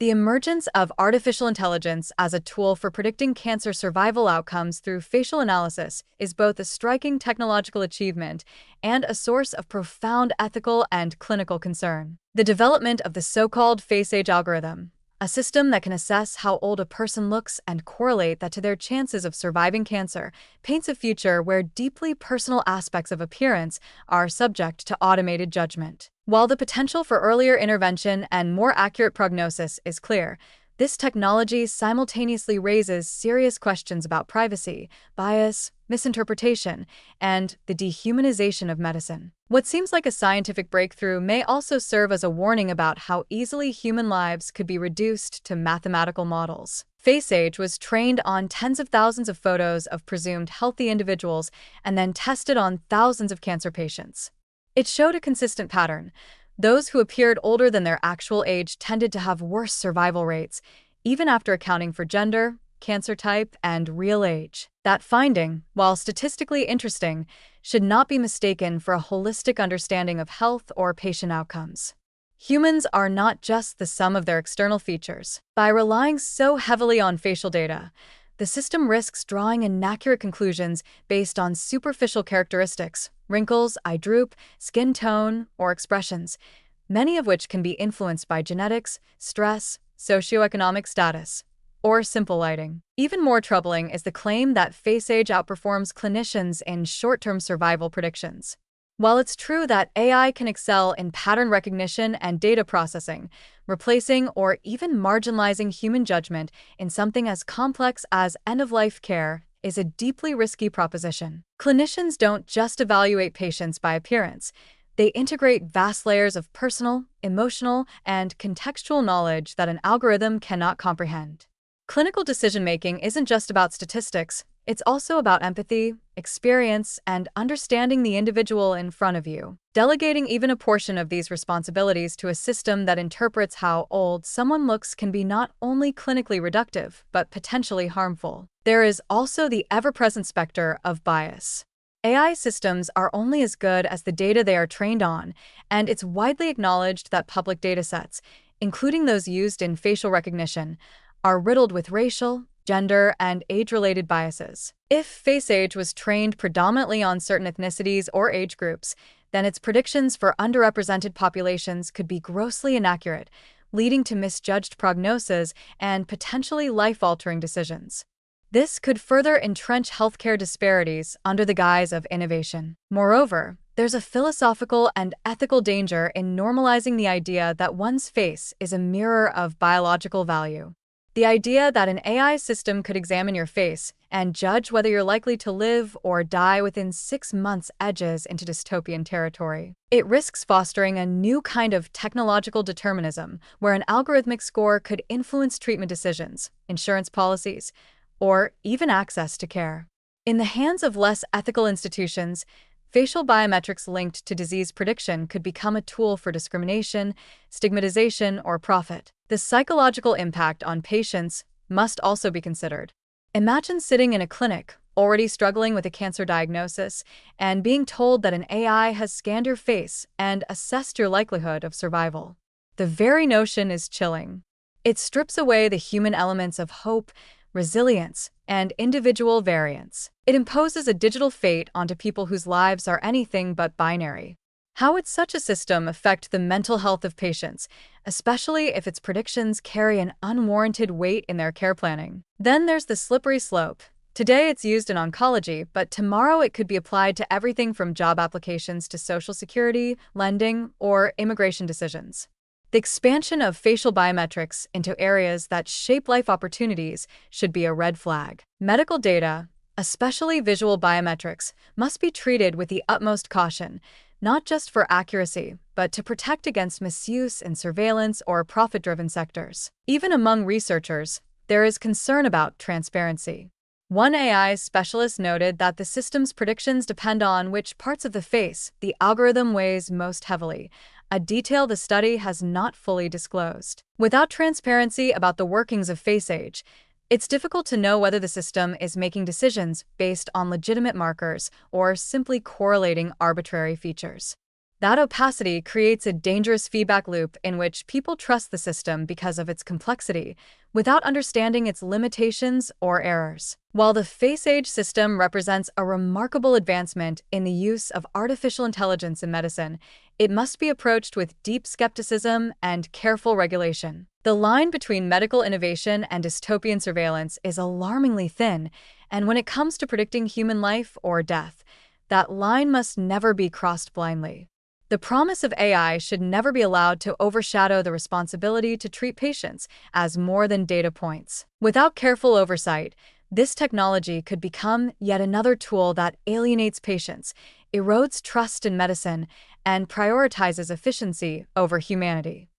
The emergence of artificial intelligence as a tool for predicting cancer survival outcomes through facial analysis is both a striking technological achievement and a source of profound ethical and clinical concern. The development of the so-called face age algorithm, a system that can assess how old a person looks and correlate that to their chances of surviving cancer, paints a future where deeply personal aspects of appearance are subject to automated judgment. While the potential for earlier intervention and more accurate prognosis is clear, this technology simultaneously raises serious questions about privacy, bias, misinterpretation, and the dehumanization of medicine. What seems like a scientific breakthrough may also serve as a warning about how easily human lives could be reduced to mathematical models. FaceAge was trained on tens of thousands of photos of presumed healthy individuals and then tested on thousands of cancer patients. It showed a consistent pattern. Those who appeared older than their actual age tended to have worse survival rates, even after accounting for gender, cancer type, and real age. That finding, while statistically interesting, should not be mistaken for a holistic understanding of health or patient outcomes. Humans are not just the sum of their external features. By relying so heavily on facial data, the system risks drawing inaccurate conclusions based on superficial characteristics, wrinkles, eye droop, skin tone, or expressions, many of which can be influenced by genetics, stress, socioeconomic status, or simple lighting. Even more troubling is the claim that FaceAge outperforms clinicians in short-term survival predictions. While it's true that AI can excel in pattern recognition and data processing, replacing or even marginalizing human judgment in something as complex as end-of-life care is a deeply risky proposition. Clinicians don't just evaluate patients by appearance. They integrate vast layers of personal, emotional, and contextual knowledge that an algorithm cannot comprehend. Clinical decision-making isn't just about statistics. It's also about empathy, experience, and understanding the individual in front of you. Delegating even a portion of these responsibilities to a system that interprets how old someone looks can be not only clinically reductive, but potentially harmful. There is also the ever-present specter of bias. AI systems are only as good as the data they are trained on, and it's widely acknowledged that public datasets, including those used in facial recognition, are riddled with racial, gender, and age-related biases. If FaceAge was trained predominantly on certain ethnicities or age groups, then its predictions for underrepresented populations could be grossly inaccurate, leading to misjudged prognoses and potentially life-altering decisions. This could further entrench healthcare disparities under the guise of innovation. Moreover, there's a philosophical and ethical danger in normalizing the idea that one's face is a mirror of biological value. The idea that an AI system could examine your face and judge whether you're likely to live or die within 6 months edges into dystopian territory. It risks fostering a new kind of technological determinism where an algorithmic score could influence treatment decisions, insurance policies, or even access to care. In the hands of less ethical institutions, facial biometrics linked to disease prediction could become a tool for discrimination, stigmatization, or profit. The psychological impact on patients must also be considered. Imagine sitting in a clinic, already struggling with a cancer diagnosis, and being told that an AI has scanned your face and assessed your likelihood of survival. The very notion is chilling. It strips away the human elements of hope, resilience, and individual variance. It imposes a digital fate onto people whose lives are anything but binary. How would such a system affect the mental health of patients, especially if its predictions carry an unwarranted weight in their care planning? Then there's the slippery slope. Today it's used in oncology, but tomorrow it could be applied to everything from job applications to Social Security, lending, or immigration decisions. The expansion of facial biometrics into areas that shape life opportunities should be a red flag. Medical data, especially visual biometrics, must be treated with the utmost caution, not just for accuracy, but to protect against misuse in surveillance or profit-driven sectors. Even among researchers, there is concern about transparency. One AI specialist noted that the system's predictions depend on which parts of the face the algorithm weighs most heavily, a detail the study has not fully disclosed. Without transparency about the workings of FaceAge, it's difficult to know whether the system is making decisions based on legitimate markers or simply correlating arbitrary features. That opacity creates a dangerous feedback loop in which people trust the system because of its complexity, without understanding its limitations or errors. While the face age system represents a remarkable advancement in the use of artificial intelligence in medicine, it must be approached with deep skepticism and careful regulation. The line between medical innovation and dystopian surveillance is alarmingly thin, and when it comes to predicting human life or death, that line must never be crossed blindly. The promise of AI should never be allowed to overshadow the responsibility to treat patients as more than data points. Without careful oversight, this technology could become yet another tool that alienates patients, erodes trust in medicine, and prioritizes efficiency over humanity.